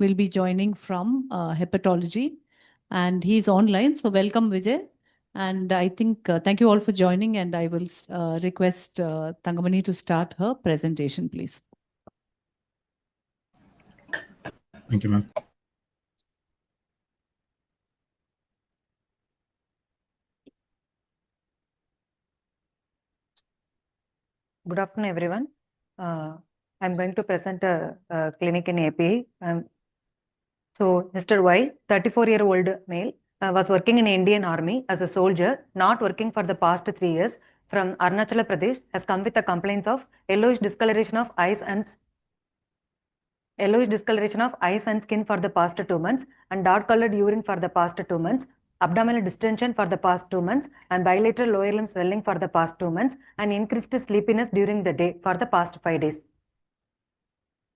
will be joining from hepatology, and he's online. So welcome, Vijay. And I think, thank you all for joining, and I will request Thangamani to start her presentation, please. Thank you, ma'am. Good afternoon, everyone. I'm going to present a clinic in API. So, Mr. Y, 34-year-old male, was working in Indian Army as a soldier, not working for the past 3 years, from Arunachal Pradesh, has come with the complaints of yellowish discoloration of eyes and skin for the past 2 months, and dark-colored urine for the past 2 months, abdominal distension for the past 2 months, and bilateral lower limb swelling for the past 2 months, and increased sleepiness during the day for the past 5 days.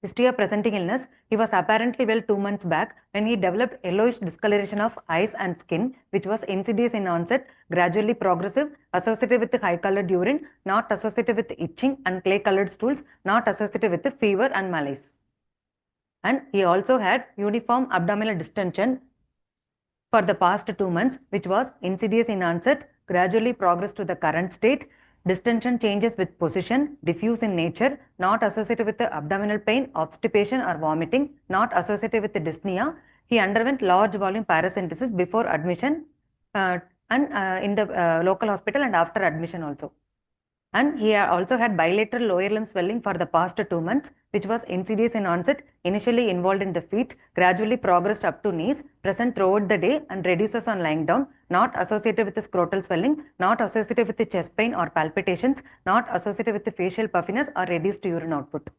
History of presenting illness: he was apparently well 2 months back when he developed yellowish discoloration of eyes and skin, which was insidious in onset, gradually progressive, associated with high-colored urine, not associated with itching, and clay-colored stools, not associated with fever and malaise. And he also had uniform abdominal distension for the past 2 months, which was insidious in onset, gradually progressed to the current state. Distension changes with position, diffuse in nature, not associated with the abdominal pain, obstipation or vomiting, not associated with the dyspnea. He underwent large volume paracentesis before admission in the local hospital and after admission also. And he also had bilateral lower limb swelling for the past 2 months, which was insidious in onset, initially involved in the feet, gradually progressed up to knees, present throughout the day and reduces on lying down, not associated with the scrotal swelling, not associated with the chest pain or palpitations, not associated with the facial puffiness or reduced urine output.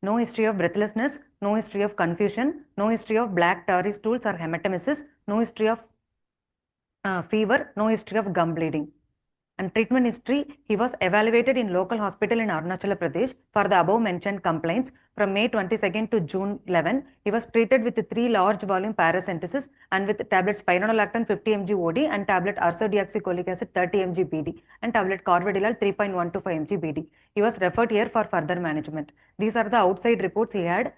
No history of breathlessness, no history of confusion, no history of black tarry stools or hematemesis, no history of fever, no history of gum bleeding. And treatment history: he was evaluated in local hospital in Arunachal Pradesh for the above mentioned complaints. From May 22nd to June 11, he was treated with 3 large volume paracentesis and with tablet spironolactone 50 mg OD and tablet ursodeoxycholic acid 30 mg BD and tablet carvedilol 3.125 mg BD. He was referred here for further management. These are the outside reports he had.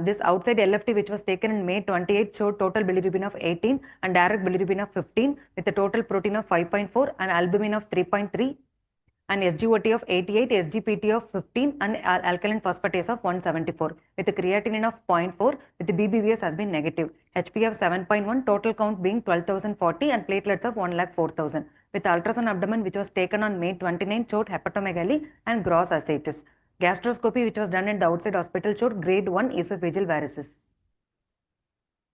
This outside LFT, which was taken in May 28, showed total bilirubin of 18 and direct bilirubin of 15 with a total protein of 5.4 and albumin of 3.3 and SGOT of 88, SGPT of 15 and alkaline phosphatase of 174 with a creatinine of 0.4 with the BBVS has been negative. HP of 7.1, total count being 12,040 and platelets of 1,04,000 with ultrasound abdomen, which was taken on May 29, showed hepatomegaly and gross ascites. Gastroscopy, which was done in the outside hospital, showed grade 1 esophageal varices.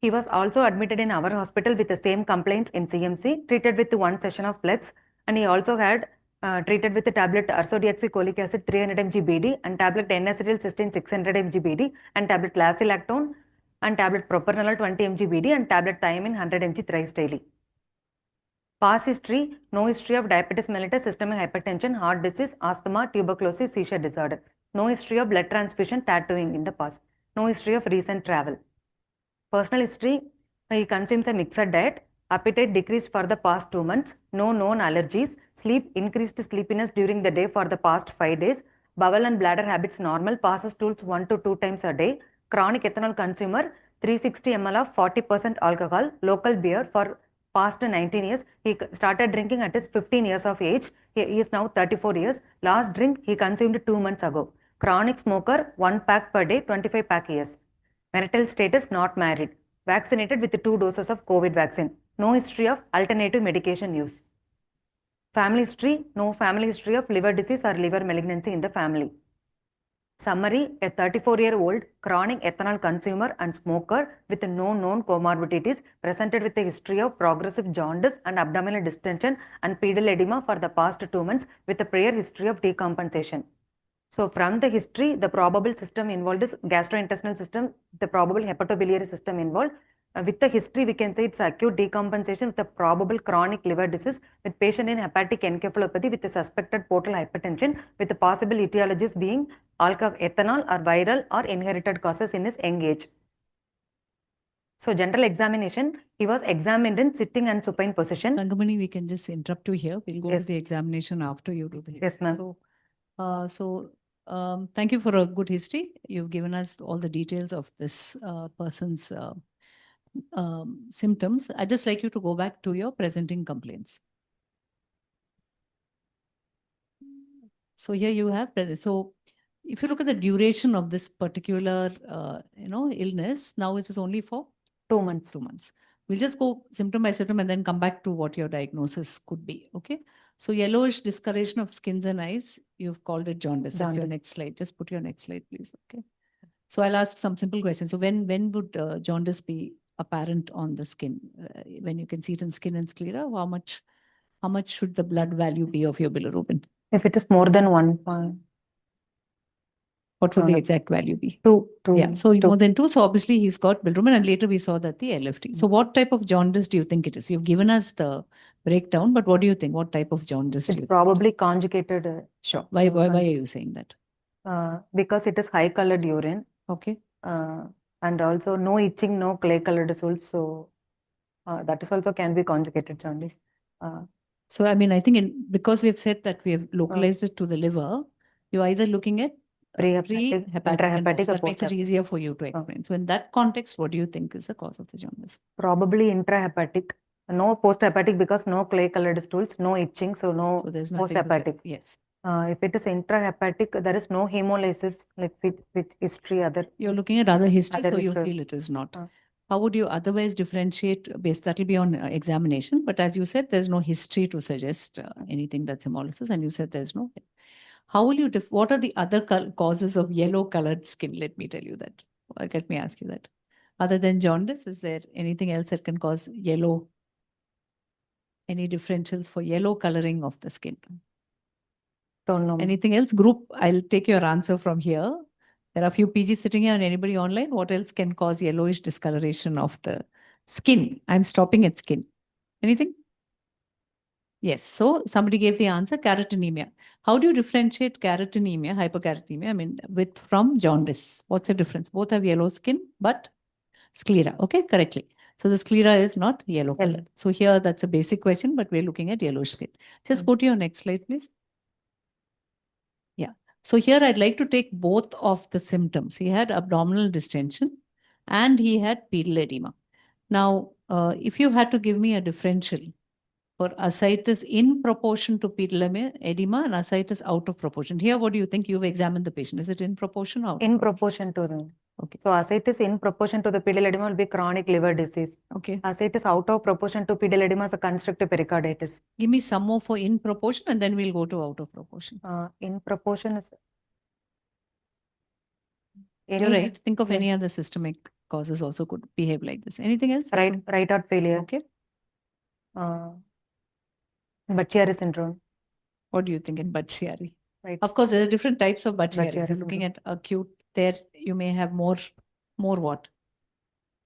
He was also admitted in our hospital with the same complaints in CMC, treated with 1 session of PLEX, and he also had treated with the tablet ursodeoxycholic acid 300 mg BD and tablet N-acetylcysteine 600 mg BD and tablet lacilactone and tablet propranolol 20 mg BD and tablet thiamine 100 mg thrice daily. Past history: no history of diabetes mellitus, systemic hypertension, heart disease, asthma, tuberculosis, seizure disorder. No history of blood transfusion, tattooing in the past. No history of recent travel. Personal history: he consumes a mixed diet. Appetite decreased for the past 2 months. No known allergies. Sleep: increased sleepiness during the day for the past 5 days. Bowel and bladder habits normal. Passes stools 1 to 2 times a day. Chronic ethanol consumer. 360 ml of 40% alcohol. Local beer for past 19 years. He started drinking at his 15 years of age. He is now 34 years. Last drink he consumed 2 months ago. Chronic smoker, 1 pack per day, 25 pack years. Marital status: not married. Vaccinated with 2 doses of COVID vaccine. No history of alternative medication use. Family history: no family history of liver disease or liver malignancy in the family. Summary: a 34-year-old chronic ethanol consumer and smoker with no known comorbidities presented with a history of progressive jaundice and abdominal distension and pedal edema for the past 2 months with a prior history of decompensation. So from the history, the probable system involved is gastrointestinal system, the probable hepatobiliary system involved. With the history, we can say it's acute decompensation with a probable chronic liver disease with patient in hepatic encephalopathy with a suspected portal hypertension with the possible etiologies being ethanol or viral or inherited causes in his young age. So general examination: he was examined in sitting and supine position. Thangamani, we can just interrupt you here. We'll go Yes. to the examination after you do this. Yes, ma'am. So Thank you for a good history. You've given us all the details of this person's symptoms. I'd just like you to go back to your presenting complaints. So here you have, so if you look at the duration of this particular, illness, now it is only for 2 months. 2 months. We'll just go symptom by symptom and then come back to what your diagnosis could be. Okay. So yellowish discoloration of skins and eyes, you've called it jaundice. That's your Jaundice. next slide. Just put your next slide, please. Okay. So I'll ask some simple questions. So when would jaundice be apparent on the skin? When you can see it in skin and sclera, how much should the blood value be of your bilirubin? If it is more than 1.2, What would the exact value be? Yeah, so 2. more than 2. So obviously he's got bilirubin, and later we saw that the LFT. So what type of jaundice do you think it is? You've given us the breakdown, but what do you think? What type of jaundice do It's you think? probably conjugated. Sure. Why are you saying that? Because it is high colored urine. Okay. And also no itching, no clay colored stools. So that is also can be conjugated jaundice. So I mean, I think because we have said that we have localized it to the liver, you're either looking at Pre-hepatic, pre-hepatic, and intrahepatic, post. or That makes it post-hepatic. easier for you to explain. So in that context, what do you think is the cause of the jaundice? Probably intrahepatic. No post-hepatic because no clay colored stools, no itching, so no So there's nothing post-hepatic. Yes. If it is intrahepatic, there is no hemolysis like with history other. You're looking at other history, Other so you history. feel it is not. How would you otherwise differentiate based? That will be on examination. But as you said, there's no history to suggest anything that's hemolysis, and you said there's no. How will you? What are the other causes of yellow-colored skin? Let me tell you that. Let me ask you that. Other than jaundice, is there anything else that can cause yellow? Any differentials for yellow coloring of the skin? Don't know. Anything else? Group, I'll take your answer from here. There are a few PGs sitting here and anybody online. What else can cause yellowish discoloration of the skin? I'm stopping at skin. Anything? Yes. So somebody gave the answer, carotenemia. How do you differentiate carotenemia, hypercarotenemia, I mean, from jaundice? What's the difference? Both have yellow skin, but sclera. Okay, correctly. So the sclera is not yellow colored. So here that's a basic question, but we're looking at yellowish skin. Just go to your next slide, please. Yeah. So here I'd like to take both of the symptoms. He had abdominal distension and he had pedal edema. Now, if you had to give me a differential for ascites in proportion to pedal edema and ascites out of proportion. Here, what do you think? You've examined the patient. Is it in proportion or out? In proportion to them. Okay. So ascites in proportion to the pedal edema will be chronic liver disease. Okay. Ascites out of proportion to pedal edema is a constrictive pericarditis. Give me some more for in proportion and then we'll go to out of proportion. In proportion is... You're right. Think of any other systemic causes also could behave like this. Anything else? Right heart failure. Okay. Budd-Chiari syndrome. What do you think in Budd-Chiari? Right. Of course, there are different types of Budd-Chiari. If Budd-Chiari you're looking at acute, there you may have more what?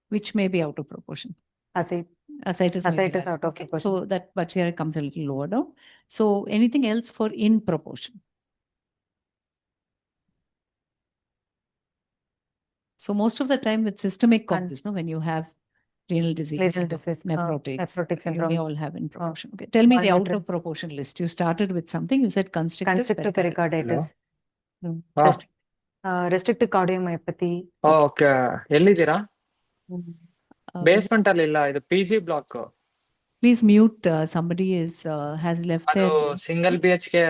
Which may be out of proportion. Ascites Ascites out of proportion. So that Budd-Chiari comes a little lower down. So anything else for in proportion? So most of the time with systemic causes, when you have renal disease, nephrotic syndrome, you may all have in proportion. Okay. Tell me the out of proportion list. You started with something. You said constrictive pericarditis. Restrictive cardiomyopathy. Okay ಎಲ್ಲಿದ್ದೀರಾ basement ಅಲ್ಲಿ ಇಲ್ಲ ಇದು P G block Please mute. Somebody has left ಅದು their single B H K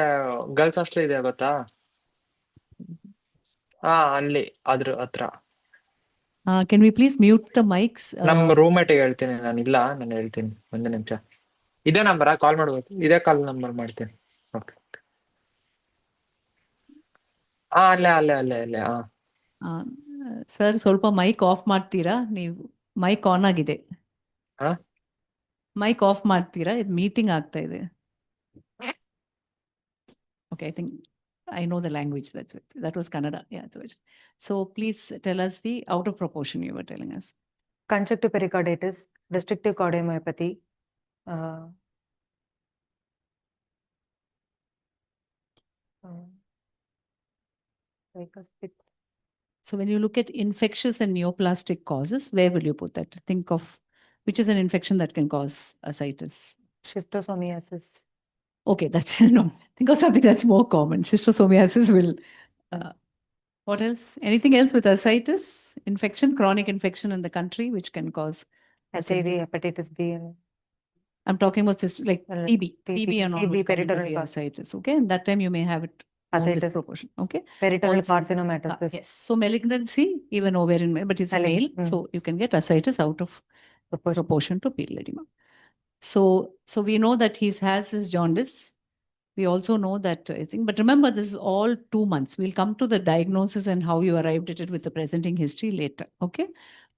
girls hostel ಇದೆ ಗೊತ್ತಾ ಅಲ್ಲಿ ಅದ್ರ ಹತ್ರ can we please mute the mics? ನಮ್ ರೂಮ್ಮೇಟ್ ಹೇಳ್ತೀನಿ ನಾನು ಹೇಳ್ತೀನಿ ಒಂದು ನಿಮಿಷ ಇದೇ ನಂಬರ್ ಕಾಲ್ ಮಾಡ್ಬೇಕು ಇದೇ ಕಾಲ್ ನಂಬರ್ ಮಾಡ್ತೀನಿ ಓಕೆ ಅಲ್ಲೇ ಸರ್ ಸ್ವಲ್ಪ ಮೈಕ್ ಆಫ್ ಮಾಡ್ತೀರಾ ನೀವು ಮೈಕ್ ಆನ್ ಆಗಿದೆ ಮೈಕ್ ಆಫ್ ಮಾಡ್ತೀರಾ ಇದು ಮೀಟಿಂಗ್ ಆಗ್ತಾ ಇದೆ okay I think I know the language. That was Kannada. Yeah. So please tell us the out of proportion you were telling us. Constrictive pericarditis, restrictive cardiomyopathy. So when you look at infectious and neoplastic causes, where will you put that? Think of which is an infection that can cause ascites. Schistosomiasis. Okay, that's no. Think of something that's more common. Schistosomiasis will What else? Anything else with ascites? Infection, chronic infection in the country, which can cause HIV, SMZ. hepatitis B, and I'm talking about like TB, TB and all TB, would come into peritoneal the ascites. Okay, and that time you may have it more ascites, disproportion. Okay, peritoneal Also- carcinomatosis. yes. So malignancy, even ovarian, but it's a male, so you can get ascites out of proportion to pedal edema. So we know that he has his jaundice. We also know that I think, but remember, this is all 2 months. We'll come to the diagnosis and how you arrived at it with the presenting history later. Okay.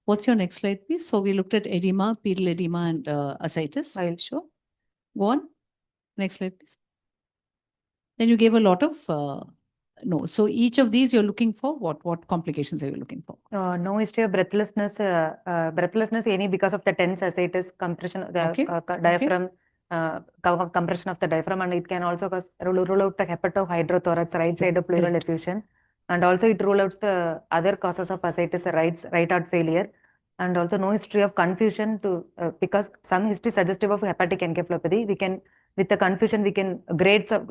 What's your next slide, please? So we looked at edema, pedal edema, and ascites. I'll show. Go on. Next slide, please. Then you gave a lot of no. So each of these you're looking for what? What complications are you looking for? No history of breathlessness. Breathlessness any because of the tense ascites, compression of the Okay. diaphragm, compression of the diaphragm, and it can also rule out the hepatohydrothorax, right side of pleural Correct. effusion, and also it rule out the other causes of ascites, right heart failure, and also no history of confusion to because some history suggestive of hepatic encephalopathy. We can with the confusion we can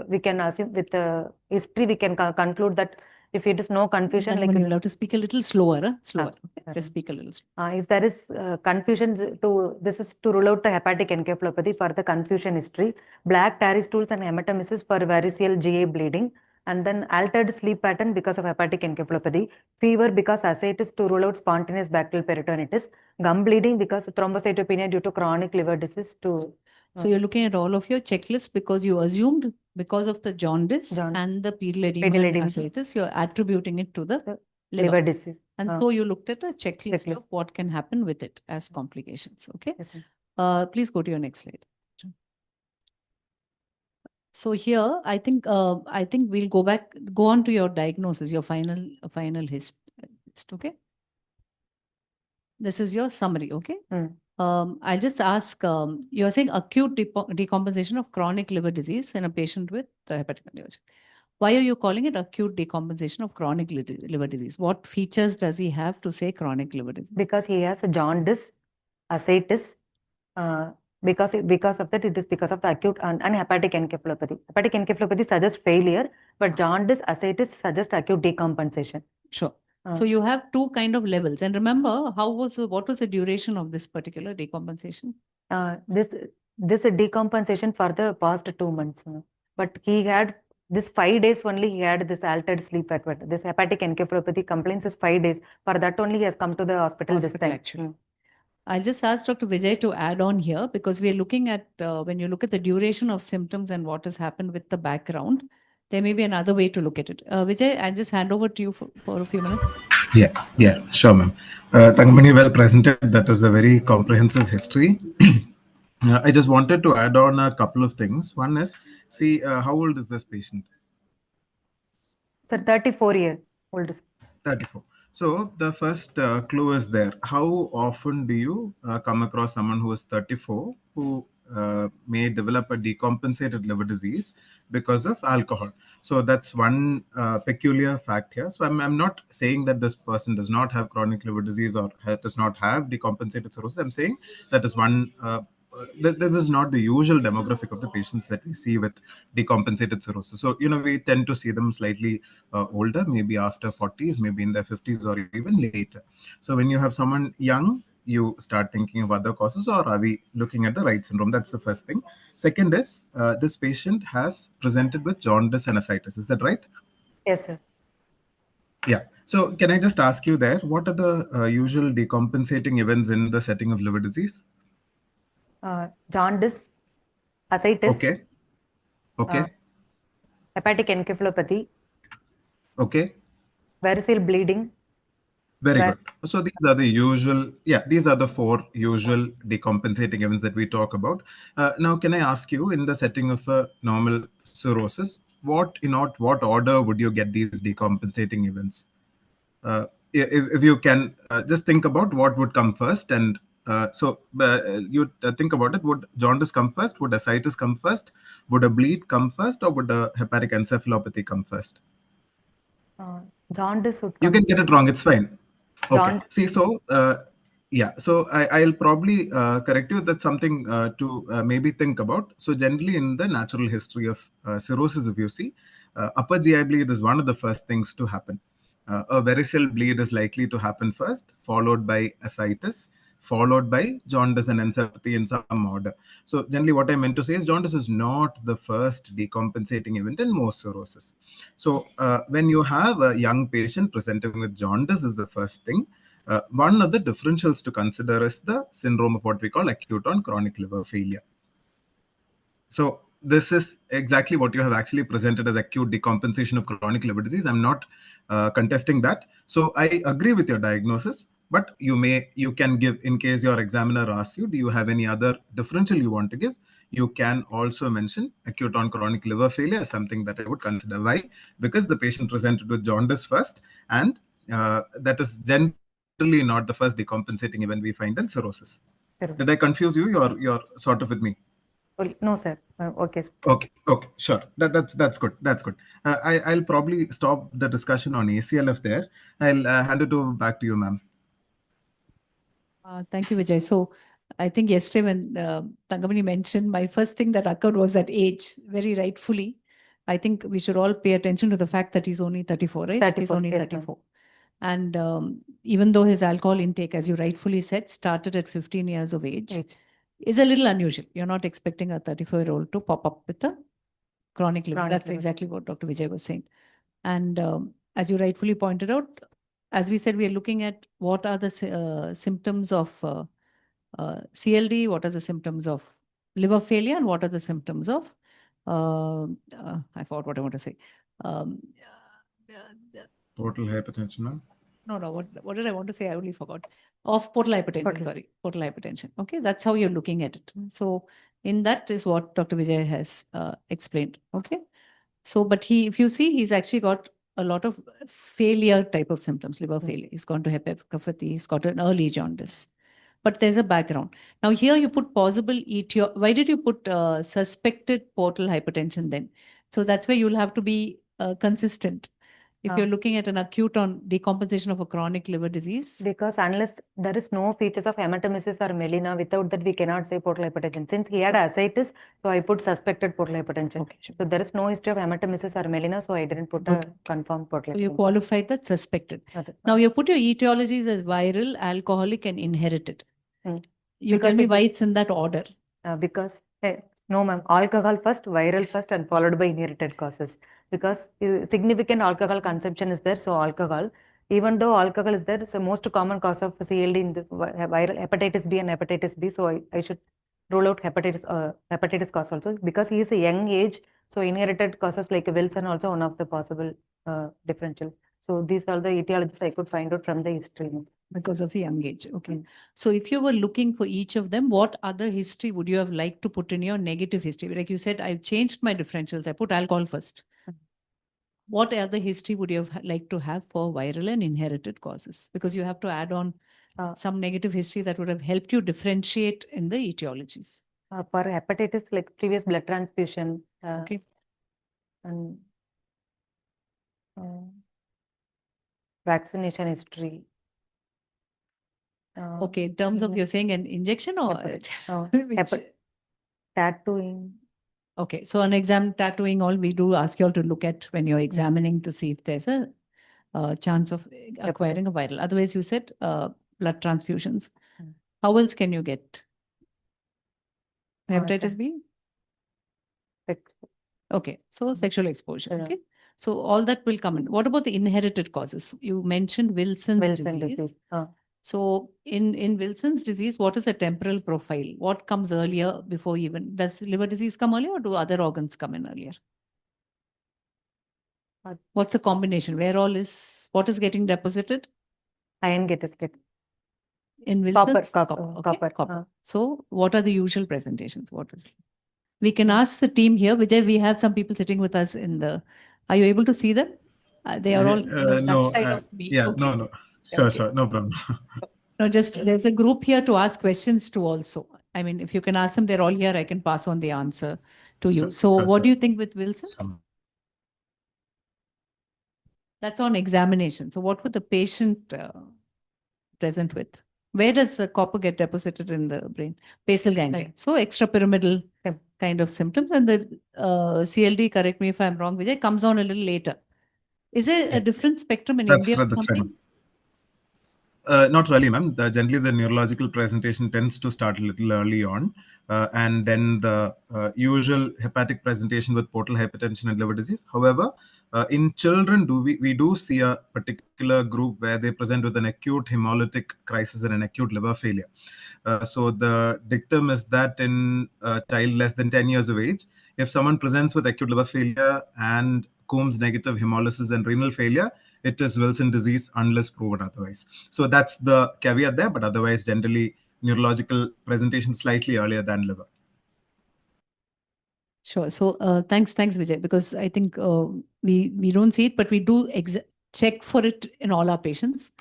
we can assume with the history we can conclude that if it is no confusion, Then you'll have to speak a little slower. Slower. Okay? Just speak a little slower. If there is confusion, this is to rule out the hepatic encephalopathy for the confusion history, black tarry stools and hematemesis for variceal GA bleeding, and then altered sleep pattern because of hepatic encephalopathy, fever because ascites to rule out spontaneous bacterial peritonitis, gum bleeding because thrombocytopenia due to chronic liver disease to. So you're looking at all of your checklists because you assumed because of the jaundice and the pedal edema and ascites, you're attributing it to the liver disease. And so you looked at a checklist of what can happen with it as complications. Okay. Yes, Please go to your next slide. So here, I think we'll go on to your diagnosis, your final list. Okay. This is your summary. Okay. I'll just ask, you're saying acute decompensation of chronic liver disease in a patient with hepatic encephalopathy. Why are you calling it acute decompensation of chronic liver disease? What features does he have to say chronic liver disease? Because he has a jaundice, ascites, because of that, it is because of the acute and hepatic encephalopathy. Hepatic encephalopathy suggests failure, but jaundice, ascites suggest acute decompensation. Sure. So you have two kind of levels. And remember, what was the duration of this particular decompensation? This decompensation for the past 2 months. But he had this 5 days only, he had this altered sleep pattern. This hepatic encephalopathy complaints is 5 days. For that only he has come to the hospital this time. Actually. I'll just ask Dr. Vijay to add on here because we're looking at, when you look at the duration of symptoms and what has happened with the background, there may be another way to look at it. Vijay, I'll just hand over to you for a few minutes. Yeah, sure, ma'am. Tangamani well presented. That was a very comprehensive history. I just wanted to add on a couple of things. One is, see, how old is this patient? Sir, 34-year old. 34. So the first clue is there. How often do you come across someone who is 34 who may develop a decompensated liver disease because of alcohol? So that's one peculiar fact here. So I'm not saying that this person does not have chronic liver disease or does not have decompensated cirrhosis. I'm saying that is one. This is not the usual demographic of the patients that we see with decompensated cirrhosis. So, we tend to see them slightly older, maybe after 40s, maybe in their 50s or even later. So when you have someone young, you start thinking of other causes, or are we looking at the right syndrome? That's the first thing. Second is, this patient has presented with jaundice and ascites. Is that right? Yes, sir. Yeah. So can I just ask you there, what are the usual decompensating events in the setting of liver disease? Jaundice, ascites. Okay. Hepatic encephalopathy. Okay. Variceal bleeding. Very good. So these are the usual, these are the 4 usual decompensating events that we talk about. Now, can I ask you, in the setting of a normal cirrhosis, what order would you get these decompensating events? If you can just think about what would come first, and you think about it, would jaundice come first? Would ascites come first? Would a bleed come first, or would a hepatic encephalopathy come first? Jaundice would come. You can get it wrong. It's fine. Okay. Jaundice. See, so so I'll probably correct you. That's something to maybe think about. So generally, in the natural history of cirrhosis, if you see, Upper GI bleed is one of the first things to happen. A varicose bleed is likely to happen first, followed by ascites, followed by jaundice and encephalopathy in some order. So generally what I meant to say is jaundice is not the first decompensating event in most cirrhosis. So when you have a young patient presenting with jaundice is the first thing. One of the differentials to consider is the syndrome of what we call acute on chronic liver failure. So this is exactly what you have actually presented as acute decompensation of chronic liver disease. I'm not contesting that. So I agree with your diagnosis, but you can give, in case your examiner asks you, do you have any other differential you want to give? You can also mention acute on chronic liver failure as something that I would consider. Why? Because the patient presented with jaundice first, and that is generally not the first decompensating event we find in cirrhosis. Correct. Did I confuse you? You're sort of with me. No, sir. Okay. Okay, sure. That's good. That's good. I'll probably stop the discussion on ACLF there. I'll hand it over back to you, ma'am. Thank you, Vijay. So I think yesterday when Tangamani mentioned, my first thing that occurred was that age, very rightfully. I think we should all pay attention to the fact that he's only 34, right? 34, He's only yes, ma'am. 34. And even though his alcohol intake, as you rightfully said, started at 15 years of age, is a little unusual. You're not expecting a 34-year-old to pop up with a chronic liver. That's exactly what Dr. Vijay was saying. And as you rightfully pointed out, as we said, we are looking at what are the symptoms of CLD, what are the symptoms of liver failure, and what are the symptoms of, I forgot what I want to say. Portal hypertension, ma'am. No, what did I want to say? I only forgot. Of portal hypertension, sorry, portal hypertension. Okay, that's how you're looking at it. So in that is what Dr. Vijay has explained. Okay. So, but if you see, he's actually got a lot of failure type of symptoms, liver failure. He's gone to hepatopathy, he's got an early jaundice. But there's a background. Now here you put possible etiology. Why did you put suspected portal hypertension then? So that's where you'll have to be consistent. If you're looking at an acute on decomposition of a chronic liver disease. Because unless there is no features of hematemesis or melena, without that we cannot say portal hypertension. Since he had ascites, so I put suspected portal hypertension. Okay, sure. So there is no history of hematemesis or melena, so I didn't put a confirmed portal hypertension. So you qualified that suspected. Now you put your etiologies as viral, alcoholic, and inherited. You tell me why it's in that order. Because no, ma'am. Alcohol first, viral first, and followed by inherited causes. Because significant alcohol consumption is there, so alcohol. Even though alcohol is there, so most common cause of CLD in the viral hepatitis B and hepatitis B. So I should rule out hepatitis cause also, because he is a young age. So inherited causes like Wilson also one of the possible differential. So these are the etiologies I could find out from the history. Because of the young age. Okay. So if you were looking for each of them, what other history would you have liked to put in your negative history? Like you said, I've changed my differentials. I put alcohol first. What other history would you have liked to have for viral and inherited causes? Because you have to add on some negative history that would have helped you differentiate in the etiologies. For hepatitis, like previous blood transfusion. Okay. And vaccination history. Okay, in terms of you're saying an injection or tattooing. Okay, so on exam tattooing, all we do ask you all to look at when you're examining to see if there's a chance of acquiring a viral. Otherwise, you said blood transfusions. How else can you get hepatitis B? Okay, so sexual exposure. Okay, so all that will come in. What about the inherited causes? You mentioned Wilson's disease. So in Wilson's disease, what is the temporal profile? What comes earlier before even? Does liver disease come earlier or do other organs come in earlier? What's a combination? What is getting deposited? Iron gets In Wilson's? Copper. So what are the usual presentations? What is it? We can ask the team here. Vijay, we have some people sitting with us are you able to see them? They are all that side of me. Yeah, okay. No. Sure, no problem. No, just there's a group here to ask questions to also. I mean, if you can ask them, they're all here. I can pass on the answer to you. So what do you think with Wilson's? That's on examination. So what would the patient present with? Where does the copper get deposited in the brain? Basal ganglia. Right. So extrapyramidal Yep. kind of symptoms. And the CLD, correct me if I'm wrong, Vijay, comes on a little later. Is there a Yeah. different spectrum in That's India right, or that's right, something? Not really, ma'am. Generally, the neurological presentation tends to start a little early on, and then the usual hepatic presentation with portal hypertension and liver disease. However, in children, we do see a particular group where they present with an acute hemolytic crisis and an acute liver failure. So the dictum is that in a child less than 10 years of age, if someone presents with acute liver failure and Coombs negative hemolysis and renal failure, it is Wilson disease unless proven otherwise. So that's the caveat there, but otherwise, generally, neurological presentation slightly earlier than liver. Sure. So thanks, Vijay, because I think we don't see it, but we do check for it in all our patients.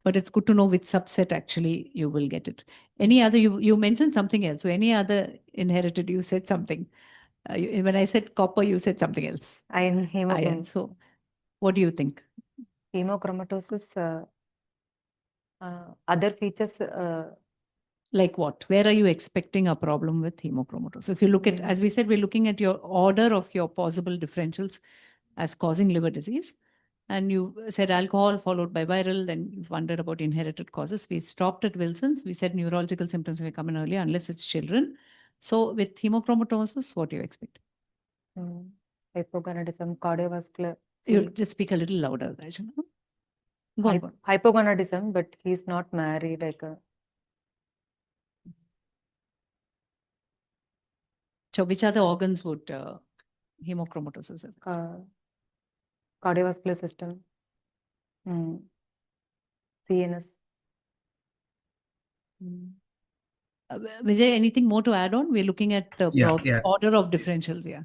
But it's good to know which subset actually you will get it. Any other, you mentioned something else. So any other inherited, you said something. When I said copper, you said something else. Iron. So what do you think? Hemochromatosis, other features. Like what? Where are you expecting a problem with hemochromatosis? If you look at, as we said, we're looking at your order of your possible differentials as causing liver disease. And you said alcohol followed by viral, then you wondered about inherited causes. We stopped at Wilson's. We said neurological symptoms may come in earlier unless it's children. So with hemochromatosis, what do you expect? Hypogonadism, cardiovascular. You just speak a little louder, Rajana. Go on. Hypogonadism, but he's not married. So which other organs would hemochromatosis have? Cardiovascular system, CNS. Vijay, anything more to add on? We're looking at the order of differentials, yeah.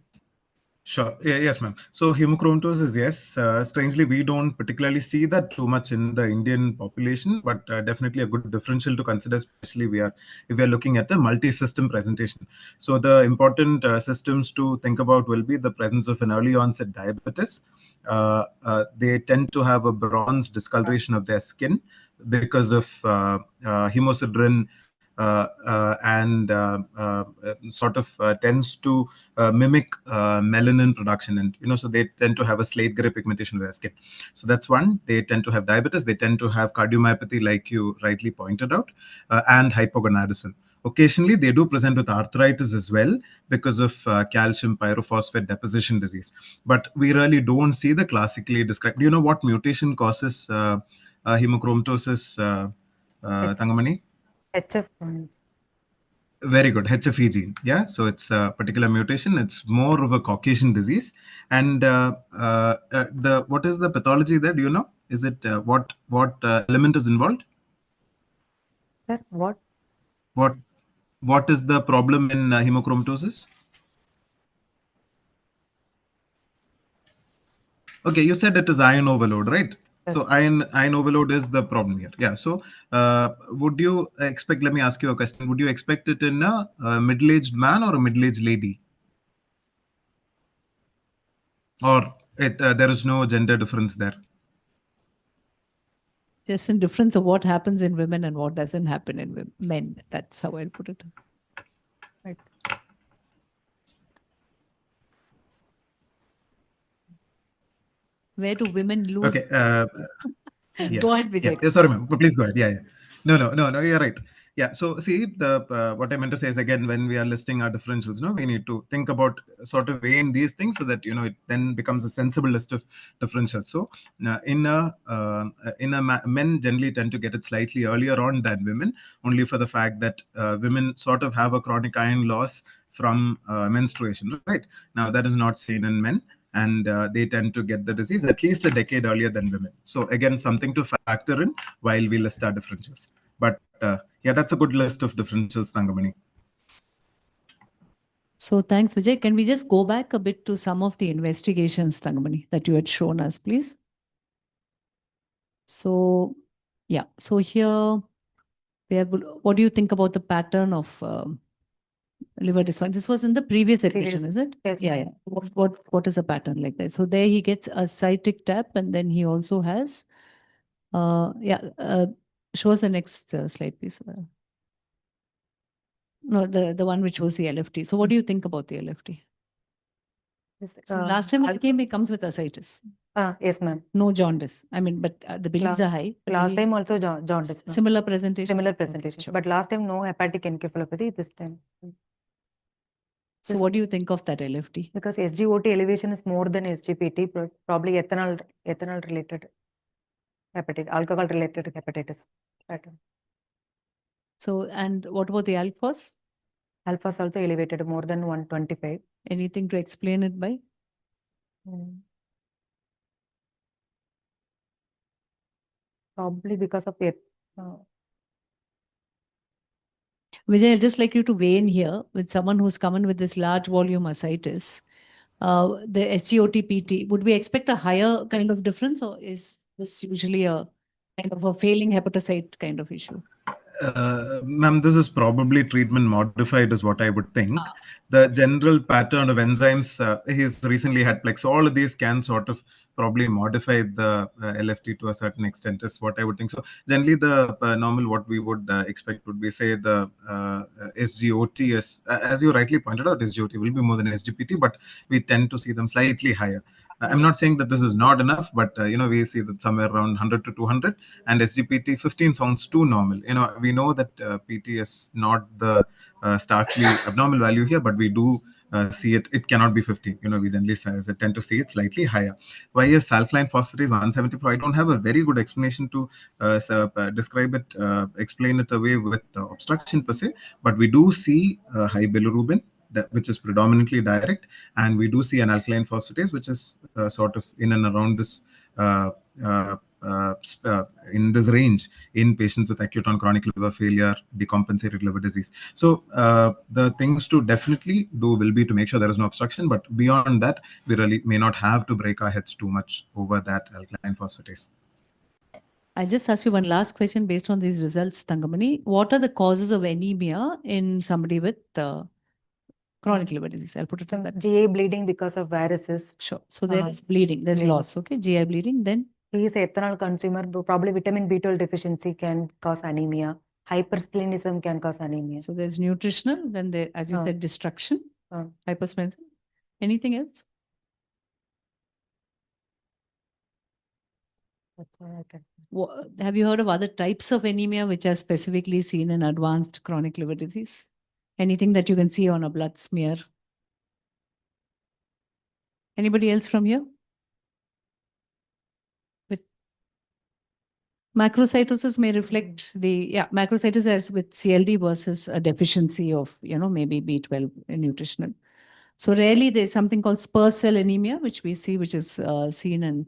Sure. Yeah, yes, ma'am. So hemochromatosis, yes. Strangely, we don't particularly see that too much in the Indian population, but definitely a good differential to consider, especially if we are looking at a multi-system presentation. So the important systems to think about will be the presence of an early onset diabetes. They tend to have a bronze discoloration of their skin because of hemosiderin and sort of tends to mimic melanin production, and so they tend to have a slate gray pigmentation of their skin. So that's one. They tend to have diabetes. They tend to have cardiomyopathy, like you rightly pointed out, and hypogonadism. Occasionally, they do present with arthritis as well because of calcium pyrophosphate deposition disease. But we really don't see the classically described. Do you know what mutation causes hemochromatosis, Tangamani? HF. Very good. HFE gene. Yeah. So it's a particular mutation. It's more of a Caucasian disease. And what is the pathology there? Do you know? Is it what element is involved? Sir, what? What is the problem in hemochromatosis? Okay, you said it is iron overload, right? Yes. So iron overload is the problem here. Yeah. So would you expect? Let me ask you a question. Would you expect it in a middle-aged man or a middle-aged lady? Or there is no gender difference there? Just in difference of what happens in women and what doesn't happen in men. That's how I'll put it. Right. Where do women lose? Okay. Yeah. Go ahead, Vijay. Yeah. Sorry, ma'am. Please go ahead. Yeah. No. You're right. Yeah. So see, what I meant to say is, again, when we are listing our differentials, we need to think about sort of weighing these things so that it then becomes a sensible list of differentials. So men generally tend to get it slightly earlier on than women, only for the fact that women sort of have a chronic iron loss from menstruation. Right now, that is not seen in men. And they tend to get the disease at least a decade earlier than women. So again, something to factor in while we list our differentials. But yeah, that's a good list of differentials, Tangamani. So thanks, Vijay. Can we just go back a bit to some of the investigations, Tangamani, that you had shown us, please? So yeah, so here we have, what do you think about the pattern of liver dysfunction? This was in the previous admission, is it? Yes. Yeah. What is a pattern like that? So there he gets a cytic tap, and then he also has Show us the next slide, please. No, the one which was the LFT. So what do you think about the LFT? Yes, So last time I'll- it came, it comes with ascites. Yes, ma'am. No jaundice. I mean, but the beliefs are high. but Last he- time also jaundice, ma'am. Similar presentation. Similar Okay, presentation. sure. But last time no hepatic encephalopathy, this time. So what do you think of that LFT? Because SGOT elevation is more than SGPT, probably ethanol related hepatitis, alcohol related hepatitis pattern. So, and what about the alphas? Alphas also elevated more than 125. Anything to explain it by? Probably because of it. Vijay, I'd just like you to weigh in here with someone who's come in with this large volume ascites. The SGOT-PT, would we expect a higher kind of difference, or is this usually a kind of a failing hepatocyte kind of issue? Ma'am, this is probably treatment modified is what I would think. The general pattern of enzymes, he's recently had plex. All of these can sort of probably modify the LFT to a certain extent is what I would think. So generally the normal what we would expect would be, say, the SGOT is, as you rightly pointed out, SGOT will be more than SGPT, but we tend to see them slightly higher. I'm not saying that this is not enough, but we see that somewhere around 100 to 200, and SGPT 15 sounds too normal. We know that PT is not the starkly abnormal value here, but we do see it. It cannot be 50. We generally tend to see it slightly higher. Why is alkaline phosphatase 174? I don't have a very good explanation to describe it, explain it away with obstruction per se, but we do see high bilirubin, which is predominantly direct, and we do see an alkaline phosphatase, which is sort of in and around this in this range in patients with acute on chronic liver failure, decompensated liver disease. So the things to definitely do will be to make sure there is no obstruction, but beyond that, we really may not have to break our heads too much over that alkaline phosphatase. I just ask you one last question based on these results, Thangamani. What are the causes of anemia in somebody with chronic liver disease? I'll put it like that. GI bleeding because of viruses. Sure. So there is bleeding, there's bleeding. loss, okay? GI bleeding, then? He is ethanol consumer, probably vitamin B12 deficiency can cause anemia. Hypersplenism can cause anemia. So there's nutritional, then there, as you said, destruction, hypersplenism. Anything else? That's all I can. Have you heard of other types of anemia which are specifically seen in advanced chronic liver disease? Anything that you can see on a blood smear? Anybody else from here? Macrocytosis may reflect macrocytosis as with CLD versus a deficiency of, maybe B12 nutritional. So rarely there's something called spur cell anemia, which we see, which is seen in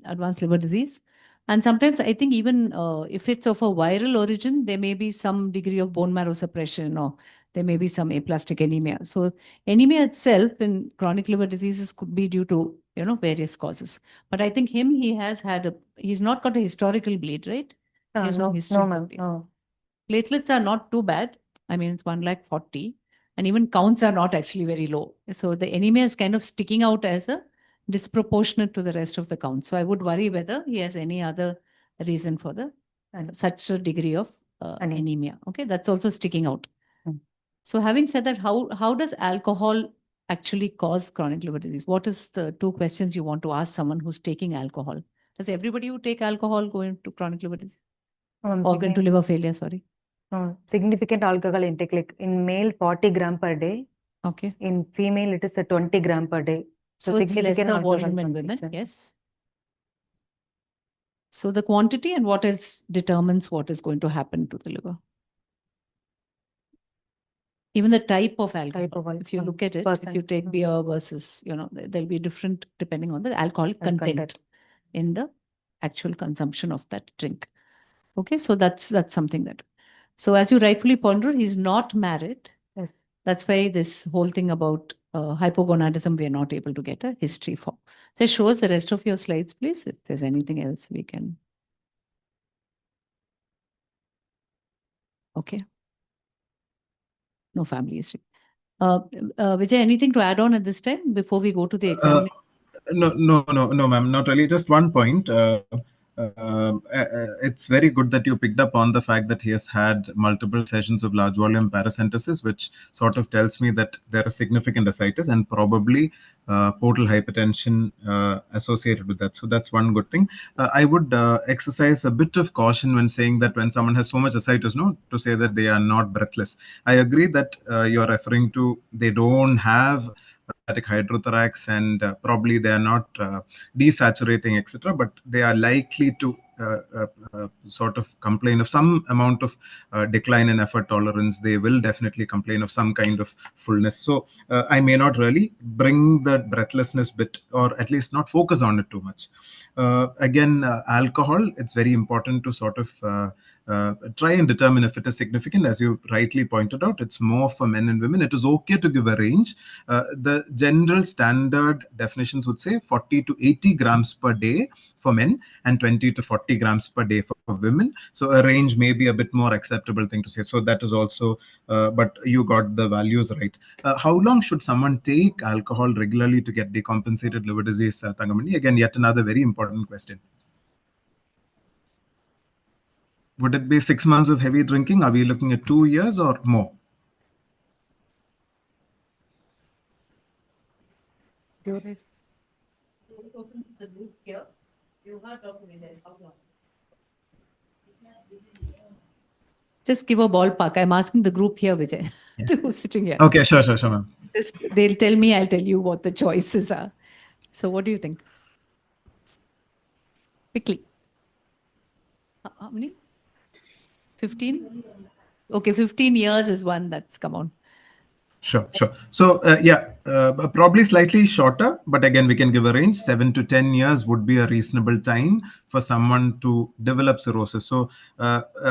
advanced liver disease. And sometimes I think even if it's of a viral origin, there may be some degree of bone marrow suppression, or there may be some aplastic anemia. So anemia itself in chronic liver diseases could be due to, various causes. But I think he's not got a historical bleed, right? He has no history. No, ma'am. No. Platelets are not too bad. I mean, it's 140. And even counts are not actually very low. So the anemia is kind of sticking out as a disproportionate to the rest of the count. So I would worry whether he has any other reason for such a degree of anemia. Okay, that's also sticking out. So having said that, how does alcohol actually cause chronic liver disease? What is the two questions you want to ask someone who's taking alcohol? Does everybody who take alcohol go into chronic liver disease? Organ to liver failure, sorry. Significant alcohol intake, like in male 40 gram per day. Okay. In female, it is a 20 gram per day. So it's lesser volume in women, yes. So the quantity and what else determines what is going to happen to the liver? Even the type of alcohol. If you look at it, if you take beer versus, there'll be different depending on the alcoholic content in the actual consumption of that drink. Okay, so that's something that. So as you rightfully pondered, he's not married. Yes. That's why this whole thing about hypogonadism, we are not able to get a history for. So show us the rest of your slides, please. If there's anything else we can. Okay. No family history. Vijay, anything to add on at this time before we go to the examination? No, ma'am, not really. Just one point. it's very good that you picked up on the fact that he has had multiple sessions of large volume paracentesis, which sort of tells me that there is significant ascites and probably portal hypertension associated with that. So that's one good thing. I would exercise a bit of caution when saying that when someone has so much ascites, no, to say that they are not breathless. I agree that you're referring to they don't have static hydrothorax and probably they are not desaturating, etc. But they are likely to sort of complain of some amount of decline in effort tolerance. They will definitely complain of some kind of fullness. So I may not really bring the breathlessness bit, or at least not focus on it too much. Again, alcohol, it's very important to sort of try and determine if it is significant. As you rightly pointed out, it's more for men and women. It is okay to give a range. The general standard definitions would say 40 to 80 grams per day for men and 20 to 40 grams per day for women. So a range may be a bit more acceptable thing to say. So that is also, but you got the values right. How long should someone take alcohol regularly to get decompensated liver disease, Thangamani? Again, yet another very important question. Would it be 6 months of heavy drinking? Are we looking at 2 years or more? Duration. Open the group here. You heard Dr. Vijay. How long? Just give a ballpark. I'm asking the group here, Vijay, who's sitting here. Okay, sure, ma'am. Just they'll tell me, I'll tell you what the choices are. So what do you think? Quickly. How many? 15? Okay, 15 years is one that's come on. Sure. So, probably slightly shorter, but again, we can give a range. 7 to 10 years would be a reasonable time for someone to develop cirrhosis. So,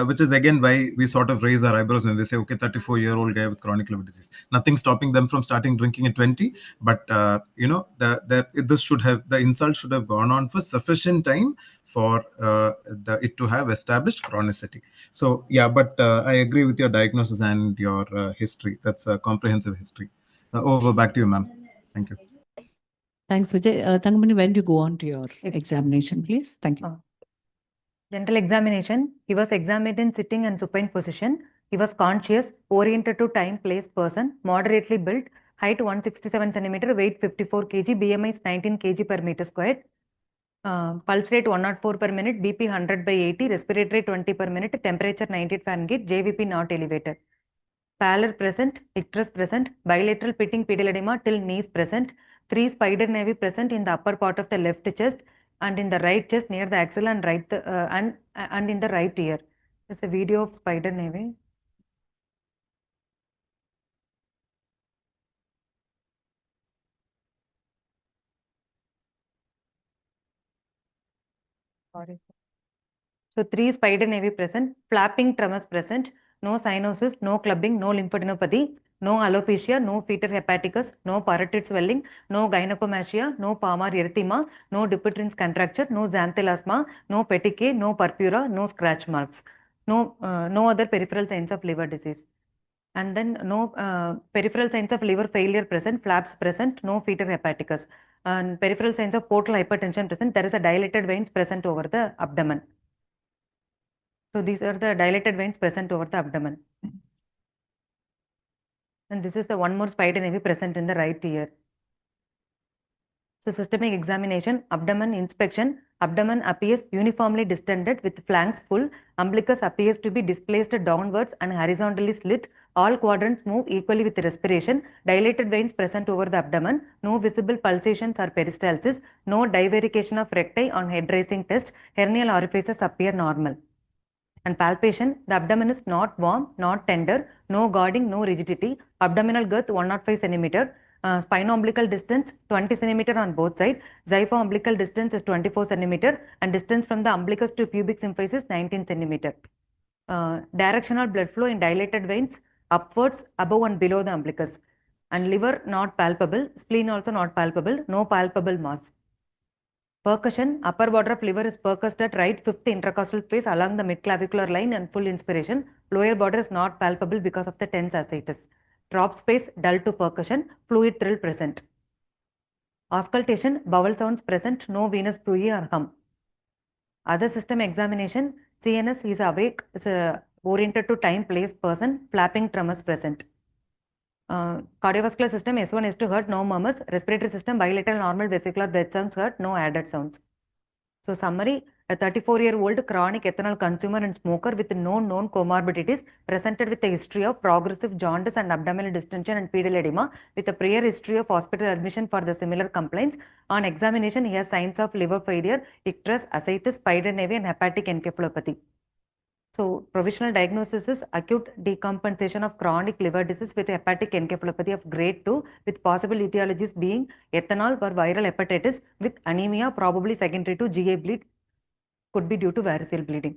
which is again why we sort of raise our eyebrows when they say, okay, 34-year-old guy with chronic liver disease. Nothing stopping them from starting drinking at 20, but this should have, the insult should have gone on for sufficient time for it to have established chronicity. So yeah, but I agree with your diagnosis and your history. That's a comprehensive history. Over back to you, ma'am. Thank you. Thanks, Vijay. Thangamani, when do you go on to your examination, please? Thank you. General examination. He was examined in sitting and supine position. He was conscious, oriented to time, place, person, moderately built, height 167 centimeter, weight 54 kg, BMI is 19 kg per meter squared. Pulse rate 104 per minute, BP 100 by 80, respiratory rate 20 per minute, temperature 90 Fahrenheit, JVP not elevated. Pallor present, icterus present, bilateral pitting pedal edema till knees present, 3 spider nevi present in the upper part of the left chest and in the right chest near the axle and right and in the right ear. It's a video of spider nevi. Sorry. So 3 spider nevi present, flapping tremors present, no cyanosis, no clubbing, no lymphadenopathy, no alopecia, no fetal hepaticus, no parotid swelling, no gynecomastia, no palmar erythema, no Dupuytren's contracture, no xanthelasma, no petechiae, no purpura, no scratch marks, no other peripheral signs of liver disease. And then no peripheral signs of liver failure present, flaps present, no fetal hepaticus. And peripheral signs of portal hypertension present, there is a dilated veins present over the abdomen. So these are the dilated veins present over the abdomen. And this is the one more spider nevi present in the right ear. So systemic examination, abdomen inspection, abdomen appears uniformly distended with flanks full, umbilicus appears to be displaced downwards and horizontally slit, all quadrants move equally with respiration, dilated veins present over the abdomen, no visible pulsations or peristalsis, no divarication of recti on head raising test, hernial orifices appear normal. And palpation, the abdomen is not warm, not tender, no guarding, no rigidity, abdominal girth 105 centimeter, spino-umbilical distance 20 centimeter on both sides, xipho-umbilical distance is 24 centimeter and distance from the umbilicus to pubic symphysis is 19 centimeter. Directional blood flow in dilated veins upwards, above and below the umbilicus. And liver not palpable, spleen also not palpable, no palpable mass. Percussion, upper border of liver is percussed at right fifth intercostal space along the midclavicular line and full inspiration. Lower border is not palpable because of the tense ascites. Drop space, dull to percussion, fluid thrill present. Auscultation, bowel sounds present, no venous bruit or hum. Other system examination, CNS is awake, it's oriented to time, place, person, flapping tremors present. Cardiovascular system, S1, S2 heard, no murmurs. Respiratory system, bilateral normal vesicular breath sounds heard, no added sounds. So summary, a 34-year-old chronic ethanol consumer and smoker with no known comorbidities presented with a history of progressive jaundice and abdominal distension and pedal edema with a prior history of hospital admission for the similar complaints. On examination, he has signs of liver failure, icterus, ascites, spider nevi and hepatic encephalopathy. So provisional diagnosis is acute decompensation of chronic liver disease with hepatic encephalopathy of grade 2 with possible etiologies being ethanol or viral hepatitis with anemia probably secondary to GI bleed, could be due to variceal bleeding.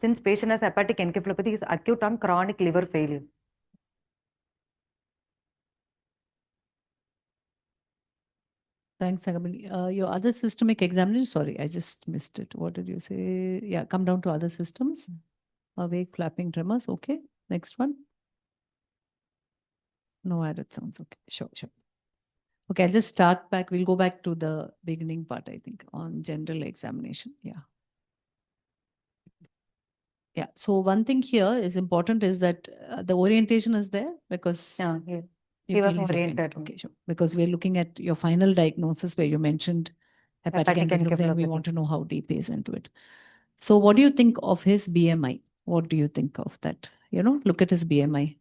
Since patient has hepatic encephalopathy is acute on chronic liver failure. Thanks, Tangamani. Your other systemic examination, sorry, I just missed it. What did you say? Yeah, come down to other systems. Awake, flapping tremors. Okay. Next one. No added sounds. Okay, sure. Okay, I'll just start back. We'll go back to the beginning part, I think, on general examination. Yeah. So one thing here is important is that the orientation is there because Yeah, you he was feel he's oriented. Okay, sure. Because we're looking at your final diagnosis where you mentioned hepatic encephalopathy, and we want to know how deep he is into it. So what do you think of his BMI? What do you think of that? Look at his BMI.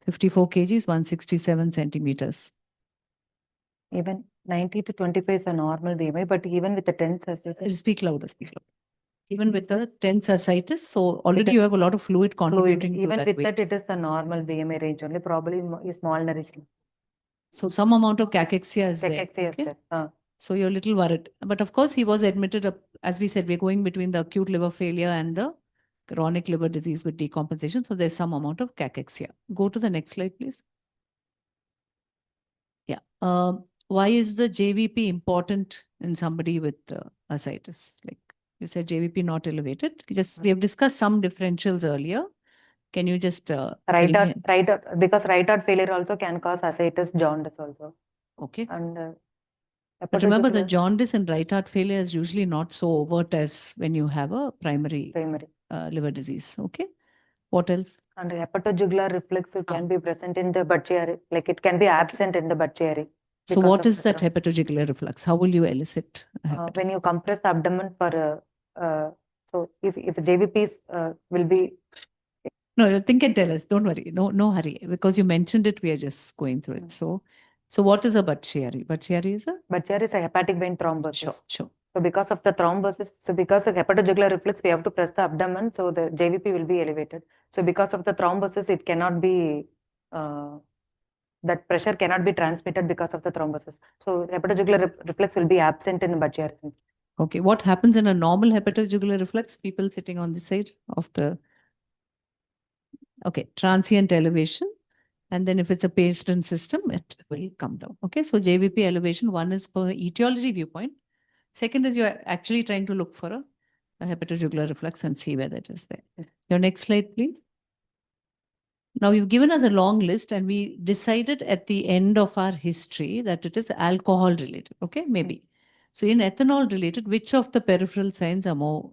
54 kgs, 167 centimeters. Even 90 to 25 is a normal BMI, but even with the 10 ascites. Speak louder. Even with the tense ascites, so already you have a lot of fluid contributing even to that with weight. that, it is the normal BMI range only, probably is malnourished. So some amount of cachexia is there. Cachexia is there. So you're a little worried. But of course, he was admitted, as we said, we're going between the acute liver failure and the chronic liver disease with decompensation. So there's some amount of cachexia. Go to the next slide, please. Yeah. Why is the JVP important in somebody with ascites? Like you said, JVP not elevated. We have discussed some differentials earlier. Can you just right out, because right heart failure also can cause ascites, jaundice also. Okay. And but remember, the jaundice and right heart failure is usually not so overt as when you have a primary liver disease. Okay. What else? And hepatojugular reflex can be present in the Budd-Chiari, like it can be absent in the Budd-Chiari. So what is that hepatojugular reflux? How will you elicit? When you compress the abdomen for, so if JVPs will be. No, think and tell us. Don't worry. No hurry. Because you mentioned it, we are just going through it. So what is a Budd-Chiari? Budd-Chiari is a hepatic vein thrombosis. Sure. So because of the thrombosis, so because of hepatojugular reflex, we have to press the abdomen, so the JVP will be elevated. So because of the thrombosis, it cannot be, that pressure cannot be transmitted because of the thrombosis. So hepatojugular reflex will be absent in Budd-Chiari. Okay. What happens in a normal hepatojugular reflex? People sitting on this side of the... Okay, transient elevation. And then if it's a patient system, it will come down. Okay, so JVP elevation, one is for etiology viewpoint. Second is you're actually trying to look for a hepatojugular reflex and see whether it is there. Your next slide, please. Now you've given us a long list and we decided at the end of our history that it is alcohol related. Okay, maybe. So in ethanol related, which of the peripheral signs are more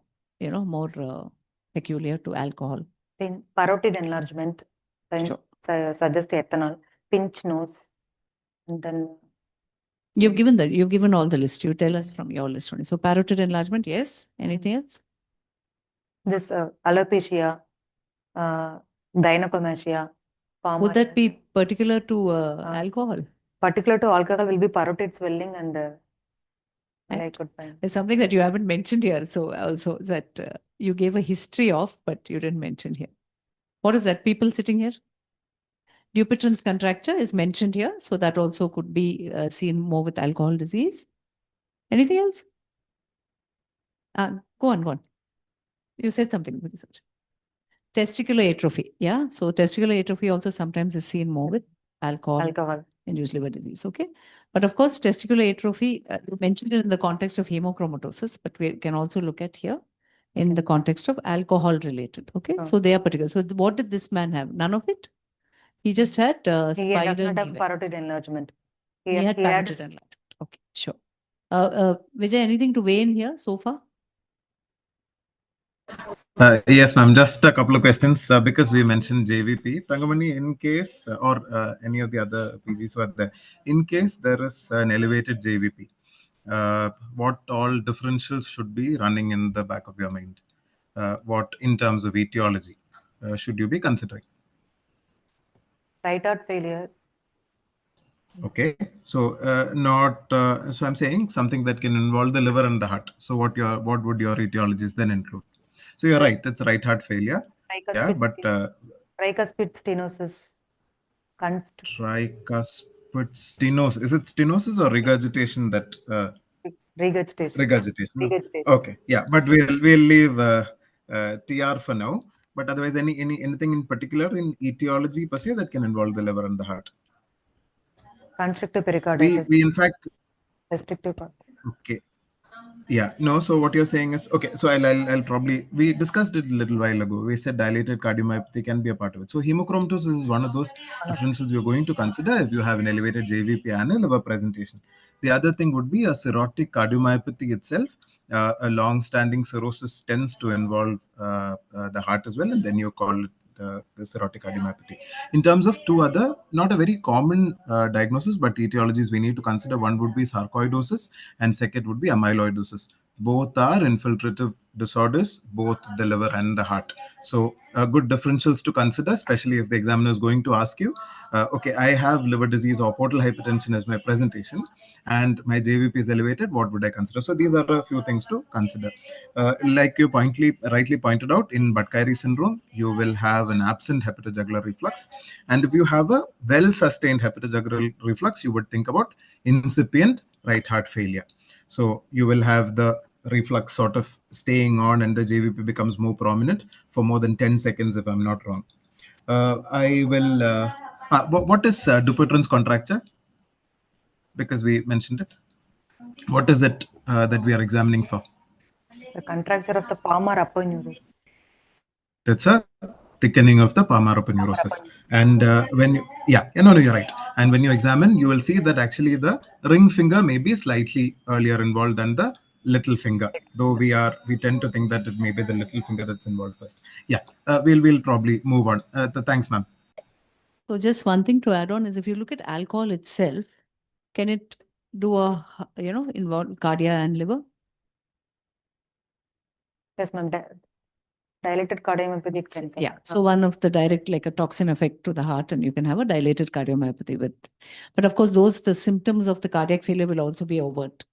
peculiar to alcohol? In parotid enlargement, suggest ethanol, pinch nose, and then you've given all the list. You tell us from your list only. So parotid enlargement, yes. Anything else? This alopecia, gynecomastia. Would that be particular to alcohol? Particular to alcohol will be parotid swelling and I could find. There's something that you haven't mentioned here. So also that you gave a history of, but you didn't mention here. What is that? People sitting here? Dupuytren's contracture is mentioned here. So that also could be seen more with alcohol disease. Anything else? Go on. You said something. Testicular atrophy. Yeah. So testicular atrophy also sometimes is seen more with alcohol-induced liver disease. Okay. But of course, testicular atrophy, you mentioned it in the context of hemochromatosis, but we can also look at here in the context of alcohol related. Okay. So they are particular. So what did this man have? None of it? He just had He does not have parotid enlargement. He had parotid enlargement. Okay, sure. Vijay, anything to weigh in here so far? Yes, ma'am. Just a couple of questions because we mentioned JVP. Tangamani, in case or any of the other PGs who are there, in case there is an elevated JVP, what all differentials should be running in the back of your mind? What in terms of etiology should you be considering? Right heart failure. Okay, so not so I'm saying something that can involve the liver and the heart. So what would your etiologies then include? So you're right, it's right heart failure. Yeah, but Tricuspid stenosis. tricuspid stenosis. Is it stenosis or regurgitation that Regurgitation. regurgitation? No? Regurgitation. Okay, yeah, but we'll leave TR for now. But otherwise, anything in particular in etiology per se that can involve the liver and the heart? Constrictive pericarditis. We in fact Restrictive. okay. Yeah, no. So what you're saying is okay. So I'll probably we discussed it a little while ago. We said dilated cardiomyopathy can be a part of it. So hemochromatosis is one of those differences we're going to consider if you have an elevated JVP and a liver presentation. The other thing would be a cirrhotic cardiomyopathy itself. A long-standing cirrhosis tends to involve the heart as well, and then you call it the cirrhotic cardiomyopathy. In terms of two other, not a very common diagnosis, but etiologies we need to consider. One would be sarcoidosis, and second would be amyloidosis. Both are infiltrative disorders, both the liver and the heart. So, good differentials to consider, especially if the examiner is going to ask you, okay, I have liver disease or portal hypertension as my presentation, and my JVP is elevated. What would I consider? So, these are a few things to consider. Like you rightly pointed out, in Budd-Chiari syndrome, you will have an absent hepatojugular reflux, and if you have a well-sustained hepatojugular reflux, you would think about incipient right heart failure. So you will have the reflux sort of staying on, and the JVP becomes more prominent for more than 10 seconds, if I'm not wrong. I will. What is Dupuytren's contracture? Because we mentioned it. What is it that we are examining for? The contracture of the palmar aponeurosis. That's a thickening of the palmar aponeurosis. And when you, no, you're right. And when you examine, you will see that actually the ring finger may be slightly earlier involved than the little finger. Though we tend to think that it may be the little finger that's involved first. Yeah, we'll probably move on. Thanks, ma'am. So just one thing to add on is if you look at alcohol itself, can it do involve cardia and liver? Yes, ma'am. Dilated cardiomyopathy can. Yeah. So one of the direct, like a toxin effect to the heart, and you can have a dilated cardiomyopathy with. But of course, the symptoms of the cardiac failure will also be overt.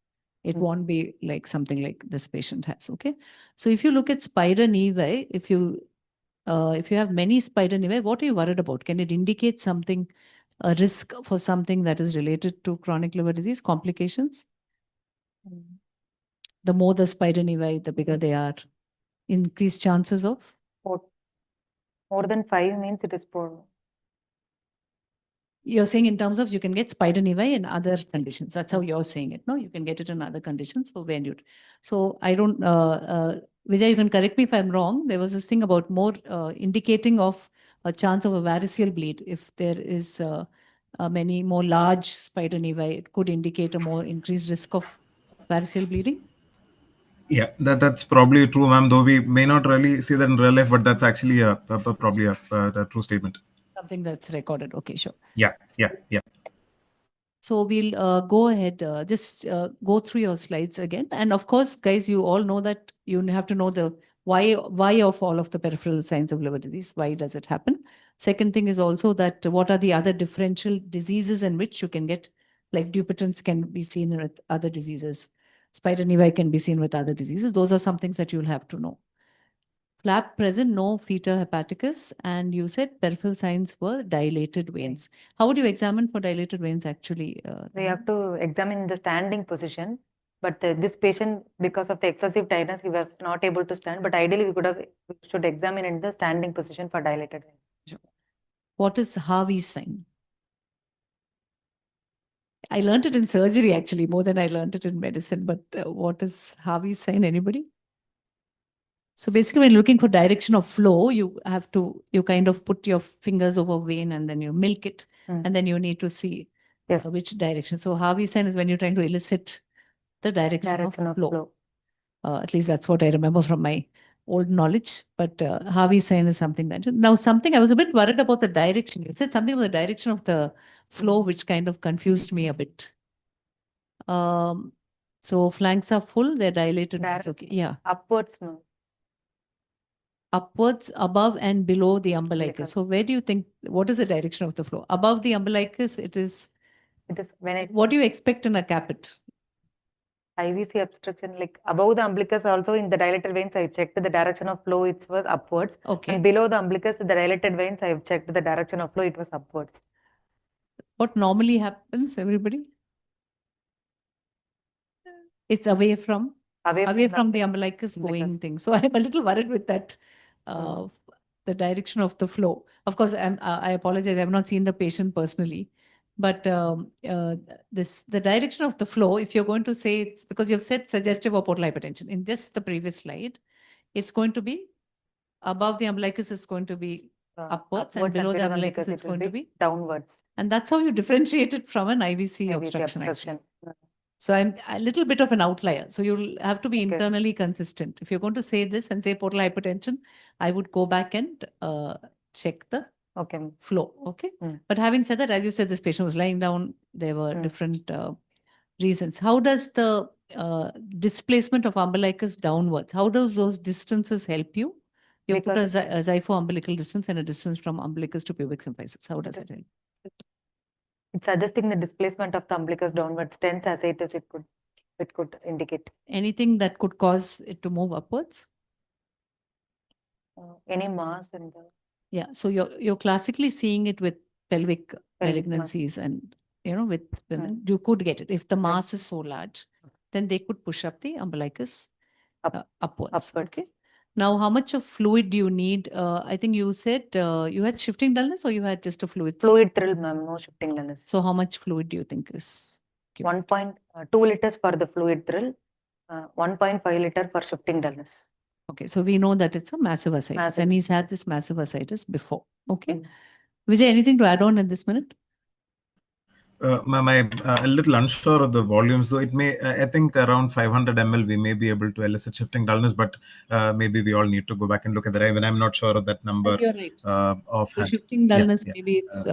It won't be like something like this patient has. Okay. So if you look at spider nevi, if you have many spider nevi, what are you worried about? Can it indicate something, a risk for something that is related to chronic liver disease complications? The more the spider nevi, the bigger they are. Increased chances of? More than 5 means it is poor. You're saying in terms of you can get spider nevi in other conditions. That's how you're saying it. No, you can get it in other conditions. So I don't, Vijay, you can correct me if I'm wrong. There was this thing about more indicating of a chance of a variceal bleed. If there is many more large spider nevi, it could indicate a more increased risk of variceal bleeding. Yeah, that's probably true, ma'am. Though we may not really see that in real life, but that's actually probably a true statement. Something that's recorded. Okay, sure. Yeah. So we'll go ahead, just go through your slides again. And of course, guys, you all know that you have to know the why of all of the peripheral signs of liver disease. Why does it happen? Second thing is also that what are the other differential diseases in which you can get, like Dupuytren's can be seen with other diseases. Spider nevi can be seen with other diseases. Those are some things that you'll have to know. Flap present, no fetor hepaticus, and you said peripheral signs were dilated veins. How would you examine for dilated veins actually? We have to examine the standing position, but this patient, because of the excessive tiredness, he was not able to stand. But ideally, we should examine in the standing position for dilated veins. What is Harvey's sign? I learned it in surgery actually more than I learned it in medicine. But what is Harvey's sign? Anybody? So basically, when looking for direction of flow, you kind of put your fingers over vein and then you milk it, and then you need to see which direction. So Harvey's sign is when you're trying to elicit the direction of flow. At least that's what I remember from my old knowledge, but Harvey's sign is something that now something I was a bit worried about the direction. You said something about the direction of the flow, which kind of confused me a bit. So flanks are full, they're dilated. That's okay. Yeah. Upwards, ma'am. Upwards, above and below the umbilicus. Umbilicus. So where do you think, what is the direction of the flow? Above the umbilicus, it is, what do you expect in a caput? IVC obstruction, like above the umbilicus, also in the dilated veins, I checked the direction of flow, it was upwards. Okay. And below the umbilicus, the dilated veins, I have checked the direction of flow, it was upwards. What normally happens, everybody? It's away from the umbilicus going thing. So I'm a little worried with that, the direction of the flow. Of course, I apologize, I've not seen the patient personally. But the direction of the flow, if you're going to say it's because you've said suggestive of portal hypertension. In just the previous slide, it's going to be above the umbilicus is going to be upwards and below the umbilicus it's going to be downwards. And that's how you differentiate it from an IVC obstruction. Actually. So I'm a little bit of an outlier. So you'll have to be internally consistent. If you're going to say this and say portal hypertension, I would go back and check the flow. Okay. But having said that, as you said, this patient was lying down. There were different reasons. How does the displacement of umbilicus downwards, how does those distances help you? You put a xiphoumbilical distance and a distance from umbilicus to pubic symphysis. How does it help? It's suggesting the displacement of the umbilicus downwards. Tense ascites, it could indicate. Anything that could cause it to move upwards? Any mass in the... Yeah, so you're classically seeing it with pelvic malignancies and, with women, you could get it. If the mass is so large, then they could push up the umbilicus upwards. Okay. Now, how much of fluid do you need? I think you said you had shifting dullness or you had just a fluid? Fluid thrill, ma'am, no shifting dullness. So how much fluid do you think is? 1.2 liters for the fluid thrill, 1.5 liter for shifting dullness. Okay, so we know that it's a massive ascites and he's had this massive ascites before. Okay. Vijay, anything to add on at this minute? I'm a little unsure of the volume, so it may, I think around 500 ml, we may be able to elicit shifting dullness, but maybe we all need to go back and look at that. Even I'm not sure of that number. You're right. Offhand. So shifting dullness, maybe it's,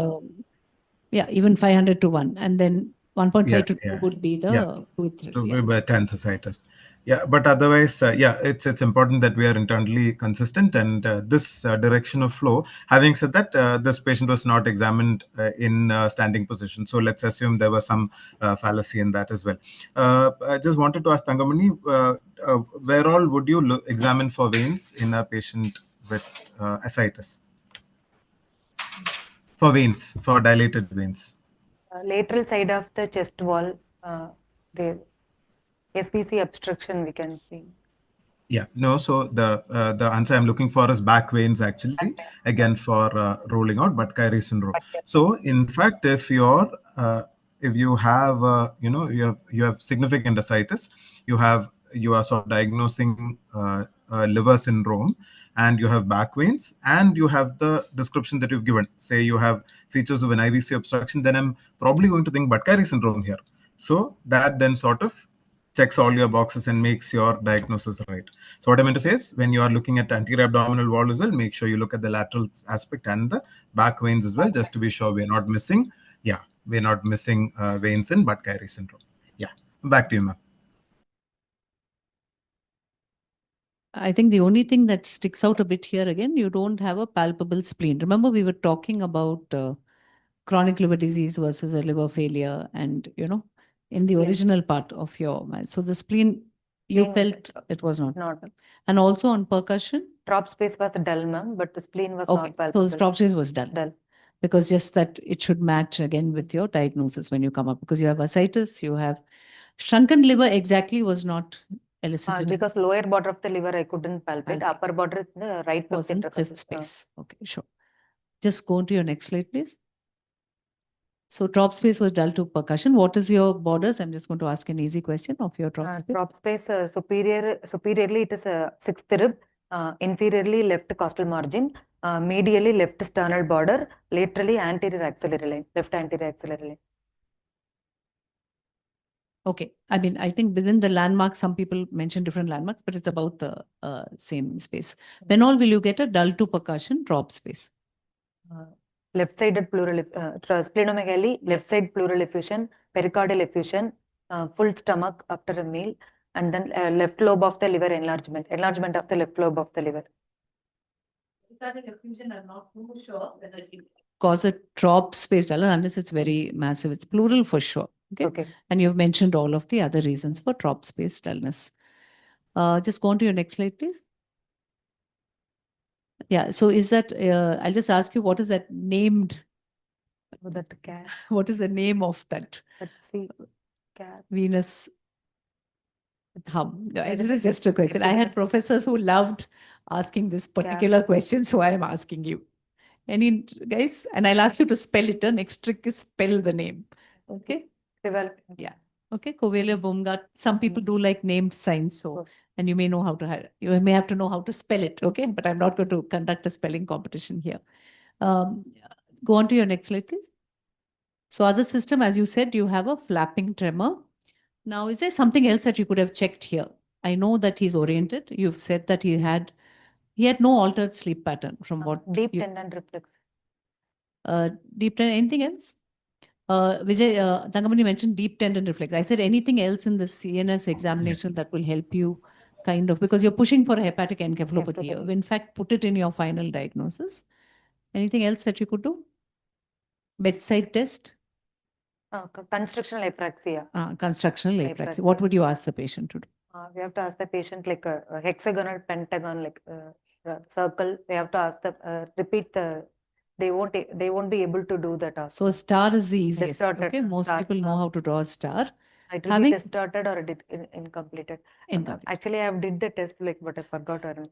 even 500 to 1, and then 1.5 to 2 would be the fluid thrill. Tense ascites. Yeah, but otherwise, it's important that we are internally consistent and this direction of flow. Having said that, this patient was not examined in standing position. So let's assume there was some fallacy in that as well. I just wanted to ask Thangamani, where all would you examine for veins in a patient with ascites? For veins, for dilated veins. Lateral side of the chest wall, the SVC obstruction we can see. Yeah, no, so the answer I'm looking for is back veins actually, again for rolling out Budd-Chiari syndrome. So in fact, if you have you have significant ascites, you are sort of diagnosing liver syndrome, and you have back veins, and you have the description that you've given. Say you have features of an IVC obstruction, then I'm probably going to think Budd-Chiari syndrome here. So that then sort of checks all your boxes and makes your diagnosis right. So what I meant to say is, when you are looking at anterior abdominal wall as well, make sure you look at the lateral aspect and the back veins as well, just to be sure we're not missing. Yeah, we're not missing veins in Budd-Chiari syndrome. Yeah, back to you, ma'am. I think the only thing that sticks out a bit here again, you don't have a palpable spleen. Remember, we were talking about chronic liver disease versus a liver failure, and in the original part of your mind. So the spleen, you felt it was not. And also on percussion? Drop space was dull, ma'am, but the spleen was not palpable. So the drop space was dull. Because just that it should match again with your diagnosis when you come up. Because you have ascites, you have shrunken liver exactly was not elicited. Because lower border of the liver I couldn't palpate. Upper border, the right was in fifth space. Okay, sure. Just go to your next slide, please. So drop space was dull to percussion. What is your borders? I'm just going to ask an easy question of your drop space. Drop space, superiorly it is sixth rib, inferiorly left costal margin, medially left sternal border, laterally anterior axillary line, left anterior axillary line. Okay. I mean, I think within the landmarks, some people mention different landmarks, but it's about the same space. When all will you get a dull to percussion drop space? Left-sided pleural, splenomegaly, left side pleural effusion, pericardial effusion, full stomach after a meal, and then left lobe of the liver enlargement of the left lobe of the liver. Pericardial effusion, I'm not too sure whether it cause a drop space dullness unless it's very massive. It's pleural for sure. Okay. And you've mentioned all of the other reasons for drop space dullness. Just go on to your next slide, please. Yeah. So is that, I'll just ask you, what is that named? That cat. What is the name of that? Let's see. Cat. Venous hum. This is just a question. I had professors who loved asking this particular question, so I am asking you. Any guys? And I'll ask you to spell it. The next trick is spell the name. Okay. Yeah. Okay. Covellia Baumgart. Some people do like named signs. So, and you may know how to, you may have to know how to spell it. Okay. But I'm not going to conduct a spelling competition here. Go on to your next slide, please. So other system, as you said, you have a flapping tremor. Now, is there something else that you could have checked here? I know that he's oriented. You've said that he had no altered sleep pattern from what deep tendon reflex. Deep tendon, anything else? Vijay, Tangamani mentioned deep tendon reflex. I said anything else in the CNS examination that will help you kind of, because you're pushing for a hepatic encephalopathy. In fact, put it in your final diagnosis. Anything else that you could do? Bedside test? Constructional apraxia. Constructional apraxia. What would you ask the patient to do? We have to ask the patient like a hexagonal, pentagon, like circle. We have to ask the repeat the. They won't be able to do that. Also. So a star is the easiest. Distorted. Okay, most people know how to draw a star. It will be distorted or incompleted. Actually, I have did the test, like, but I forgot her.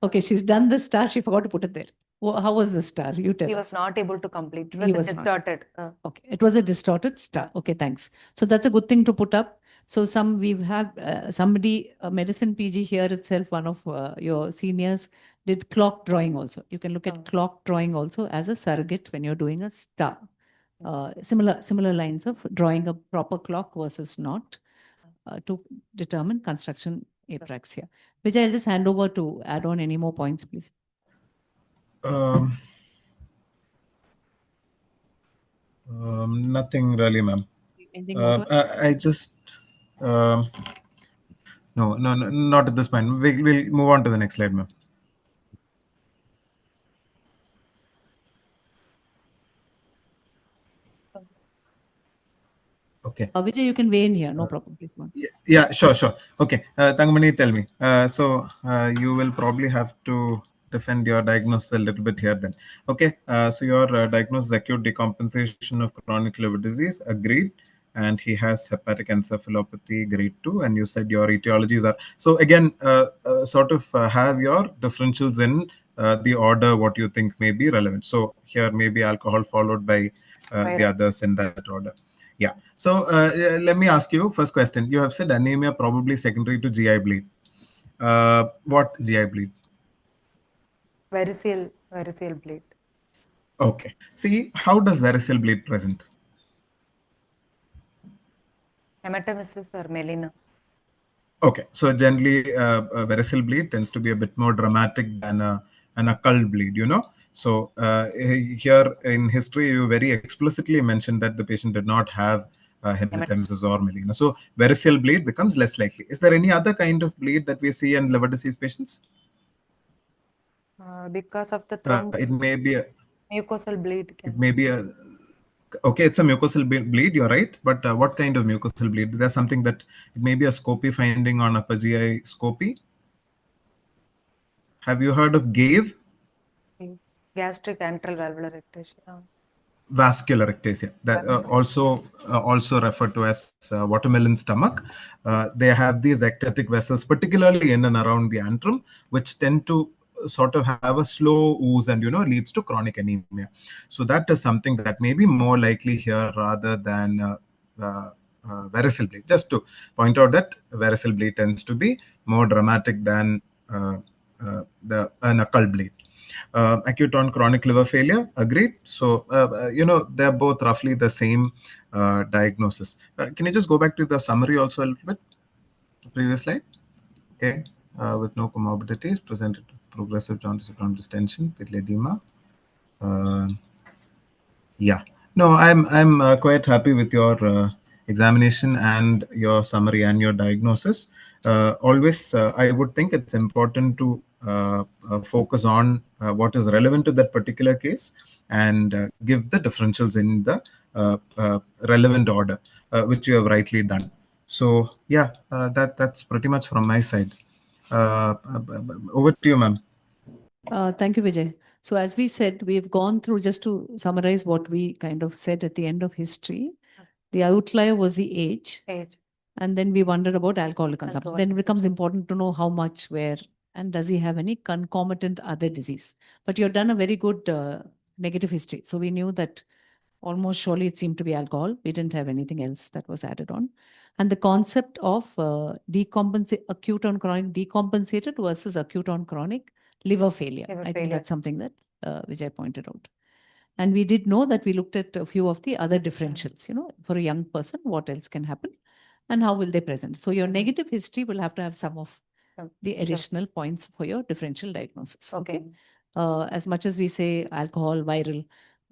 Okay, she's done the star. She forgot to put it there. How was the star? You tell us. He was not able to complete. It was distorted. Okay, it was a distorted star. Okay, thanks. So that's a good thing to put up. So we have somebody, a medicine PG here itself, one of your seniors did clock drawing also. You can look at clock drawing also as a surrogate when you're doing a star. Similar lines of drawing a proper clock versus not to determine construction apraxia. Vijay, I'll just hand over to add on any more points, please. Nothing really, ma'am. I just no, not at this point. We'll move on to the next slide, ma'am. Okay. Vijay, you can weigh in here. No problem, please. Yeah, sure. Okay. Tangamani, tell me. So you will probably have to defend your diagnosis a little bit here then. Okay. So your diagnosis is acute decompensation of chronic liver disease, agreed. And he has hepatic encephalopathy, grade 2. And you said your etiologies are. So again, sort of have your differentials in the order what you think may be relevant. So here maybe alcohol followed by the others in that order. Yeah. So let me ask you first question. You have said anemia probably secondary to GI bleed. What GI bleed? Variceal bleed. Okay. See, how does variceal bleed present? Hematemesis or melena. Okay. So generally, variceal bleed tends to be a bit more dramatic than an occult bleed, you know. So here in history, you very explicitly mentioned that the patient did not have hematemesis or melena. So variceal bleed becomes less likely. Is there any other kind of bleed that we see in liver disease patients? Because of the thrombus. It may be a mucosal bleed. It may be a okay. It's a mucosal bleed. You're right. But what kind of mucosal bleed? There's something that it may be a scopy finding on upper GI scopy. Have you heard of GAVE? Gastric antral valvular ectasia. Vascular ectasia, that also referred to as watermelon stomach. They have these ectatic vessels, particularly in and around the antrum, which tend to sort of have a slow ooze and leads to chronic anemia. So that is something that may be more likely here rather than variceal bleed. Just to point out that variceal bleed tends to be more dramatic than an occult bleed. Acute on chronic liver failure, agreed. So, they're both roughly the same diagnosis. Can you just go back to the summary also a little bit? Previous slide. Okay. With no comorbidities, presented progressive jaundice or distension, pili edema. Yeah. No, I'm quite happy with your examination and your summary and your diagnosis. Always, I would think it's important to focus on what is relevant to that particular case and give the differentials in the relevant order, which you have rightly done. So yeah, that's pretty much from my side. Over to you, ma'am. Thank you, Vijay. So as we said, we've gone through, just to summarize what we kind of said at the end of history, the outlier was the age. And then we wondered about alcohol consumption. Then it becomes important to know how much, where, and does he have any concomitant other disease. But you've done a very good negative history. So we knew that almost surely it seemed to be alcohol. We didn't have anything else that was added on. And the concept of acute on chronic decompensated versus acute on chronic liver failure. I think that's something that Vijay pointed out. And we did know that we looked at a few of the other differentials, for a young person, what else can happen and how will they present. So your negative history will have to have some of the additional points for your differential diagnosis. Okay. As much as we say alcohol, viral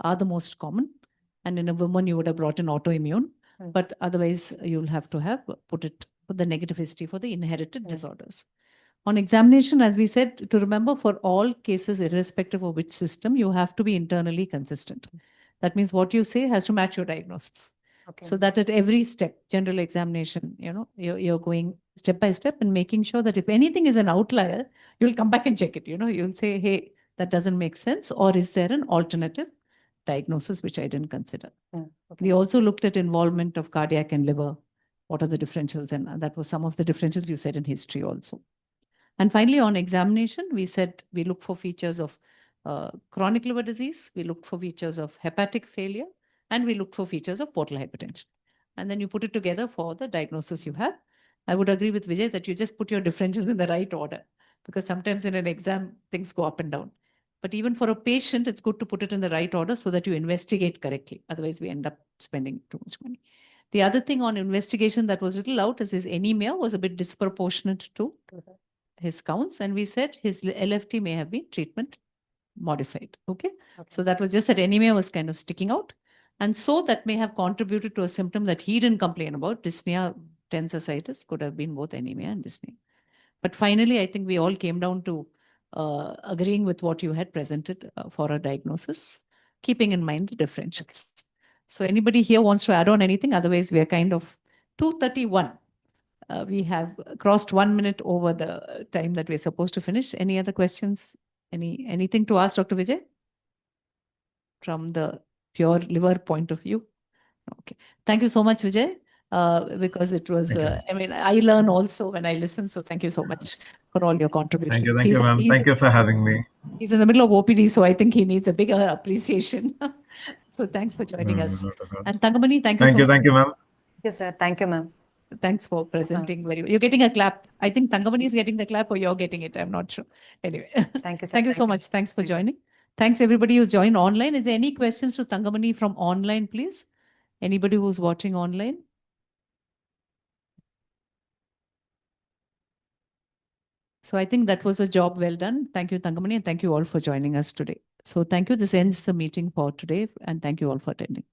are the most common. And in a woman, you would have brought in autoimmune, but otherwise you'll have to have put the negative history for the inherited disorders. On examination, as we said, to remember for all cases, irrespective of which system, you have to be internally consistent. That means what you say has to match your diagnosis. So that at every step, general examination, you're going step by step and making sure that if anything is an outlier, you'll come back and check it. You'll say, hey, that doesn't make sense. Or is there an alternative diagnosis which I didn't consider? We also looked at involvement of cardiac and liver. What are the differentials? And that was some of the differentials you said in history also. And finally, on examination, we said we look for features of chronic liver disease, we look for features of hepatic failure, and we look for features of portal hypertension. And then you put it together for the diagnosis you have. I would agree with Vijay that you just put your differentials in the right order, because sometimes in an exam, things go up and down. But even for a patient, it's good to put it in the right order so that you investigate correctly. Otherwise, we end up spending too much money. The other thing on investigation that was a little out is his anemia was a bit disproportionate to his counts, and we said his LFT may have been treatment modified. Okay. So that was just that anemia was kind of sticking out. And so that may have contributed to a symptom that he didn't complain about. Dyspnea, tensositis could have been both anemia and dyspnea. But finally, I think we all came down to agreeing with what you had presented for a diagnosis, keeping in mind the differentials. So anybody here wants to add on anything? Otherwise, we are kind of 2:31. We have crossed 1 minute over the time that we're supposed to finish. Any other questions? Anything to ask, Dr. Vijay? From the pure liver point of view? Okay. Thank you so much, Vijay, because it was, I learn also when I listen. So thank you so much for all your contributions. Thank you, ma'am. Thank you for having me. He's in the middle of OPD, so I think he needs a bigger appreciation. So thanks for joining us. And Thangamani, thank you so much. Thank you, ma'am. Thank you, sir. Thank you, ma'am. Thanks for presenting You're getting a clap. I think Thangamani is getting the clap or you're getting it. I'm not sure. Anyway. Thank you, sir. Thank you so much. Thanks for joining. Thanks everybody who joined online. Is there any questions to Thangamani from online, please? Anybody who's watching online? So I think that was a job well done. Thank you, Thangamani, and thank you all for joining us today. So thank you. This ends the meeting for today, and thank you all for attending.